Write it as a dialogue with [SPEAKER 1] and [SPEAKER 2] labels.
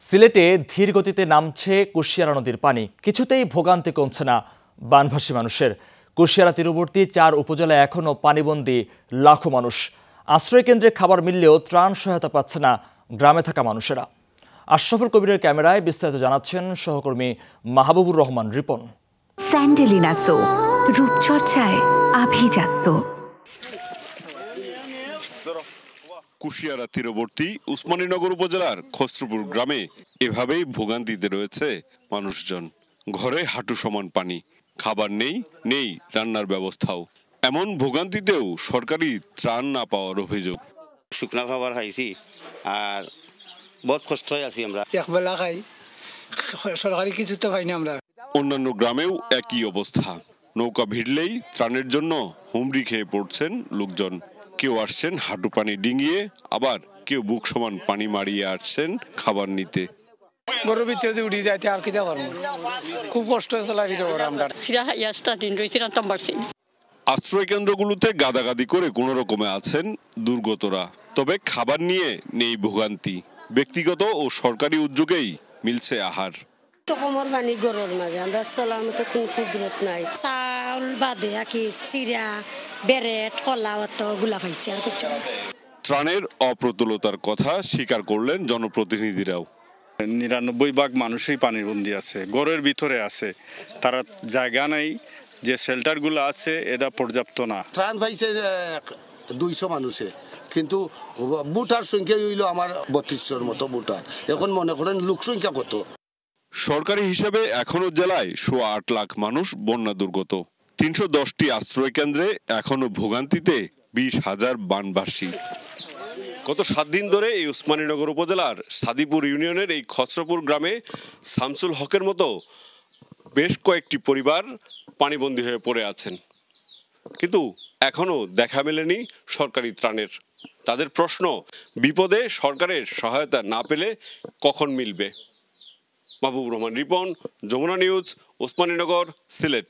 [SPEAKER 1] সিলেটে ধীর গতিতে নামছে কুশিয়ারা নদীর পানি। কিছুতেই ভোগান্তি কমছে না বানভাসী মানুষের। কুশিয়ারা তীরবর্তী 4 উপজেলায় এখনও পানিবন্দী লাখো মানুষ। আশ্রয়কেন্দ্রে খাবার মিললেও ত্রাণ সহায়তা পাচ্ছে না গ্রামে থাকা মানুষেরা। আশরাফুল কবিরের ক্যামেরায় বিস্তারিত জানাচ্ছেন সহকর্মী মাহবুবুর রহমান রিপন।
[SPEAKER 2] স্যান্ডেলিনা সো, রূপচর্চায় আভিজাত্য।
[SPEAKER 3] কুশিয়ারা তীরবর্তী উসমানীনগর উপজেলার খসরুপুর গ্রামে এভাবেই ভোগান্তিতে রয়েছে মানুষজন। ঘরে হাঁটু সমান পানি, খাবার নেই রান্নার ব্যবস্থাও। এমন ভোগান্তিতেও সরকারি ত্রাণ না পাওয়ার অভিযোগ।
[SPEAKER 4] শুকনা খাবার খাইছি আর বহুত কষ্ট আছি আমরা।
[SPEAKER 5] একবেলা খাই, সরকারি কিছু তো পাই না আমরা।
[SPEAKER 3] অন্যান্য গ্রামেও একই অবস্থা। নৌকা ভিড়লেই ত্রাণের জন্য হুমড়ি খেয়ে পড়ছেন লোকজন। কেউ আসছেন হাঁটু পানি ডিঙিয়ে, আবার কেউ বুক সমান পানি মারিয়ে আসছেন খাবার নিতে।
[SPEAKER 5] গরুর ভিতরে উঠে যাইতে আর কি করবো, খুব কষ্ট চলাফেরা করে আমরা।
[SPEAKER 3] আশ্রয় কেন্দ্রগুলোতে গাদাগাদি করে কোনো রকমে আছেন দুর্গতরা। তবে খাবার নিয়ে নেই ভোগান্তি। ব্যক্তিগত ও সরকারি উদ্যোগেই মিলছে আহার।
[SPEAKER 6] কোমর পানি গরুর মাঝে আমরা চলার মতো কোন কুদরত নাই। চাউল বাদে আকি চিরা বেরেট কলা অত গুলা পাইছে আর কিছু।
[SPEAKER 3] ত্রাণের অপ্রতুলতার কথা স্বীকার করলেন জনপ্রতিনিধিরাও।
[SPEAKER 7] 99% মানুষই পানির বন্দি আছে, ঘরের ভিতরে আছে। তারা জায়গা নাই, যে শেল্টারগুলো আছে এটা পর্যাপ্ত না।
[SPEAKER 8] ত্রাণ পাইছে 200 মানুষে, কিন্তু বুটার সংখ্যা হইল আমার 3200-র মতো বুটার। এখন মনে করেন লোক সংখ্যা কত।
[SPEAKER 3] সরকারি হিসাবে এখনো জেলায় 8 লাখ মানুষ বন্যা দুর্গত। 310টি আশ্রয় কেন্দ্রে এখনো ভোগান্তিতে 20,000 বানভাসী। গত 7 দিন ধরে এই উসমানীনগর উপজেলার সাদিপুর ইউনিয়নের এই খসরপুর গ্রামে শামসুল হকের মতো বেশ কয়েকটি পরিবার পানিবন্দী হয়ে পড়ে আছেন, কিন্তু এখনো দেখা মেলেনি সরকারি ত্রাণের। তাদের প্রশ্ন, বিপদে সরকারের সহায়তা না পেলে কখন মিলবে। মাহবুবুর রহমান রিপন, যমুনা নিউজ, উসমানীনগর, সিলেট।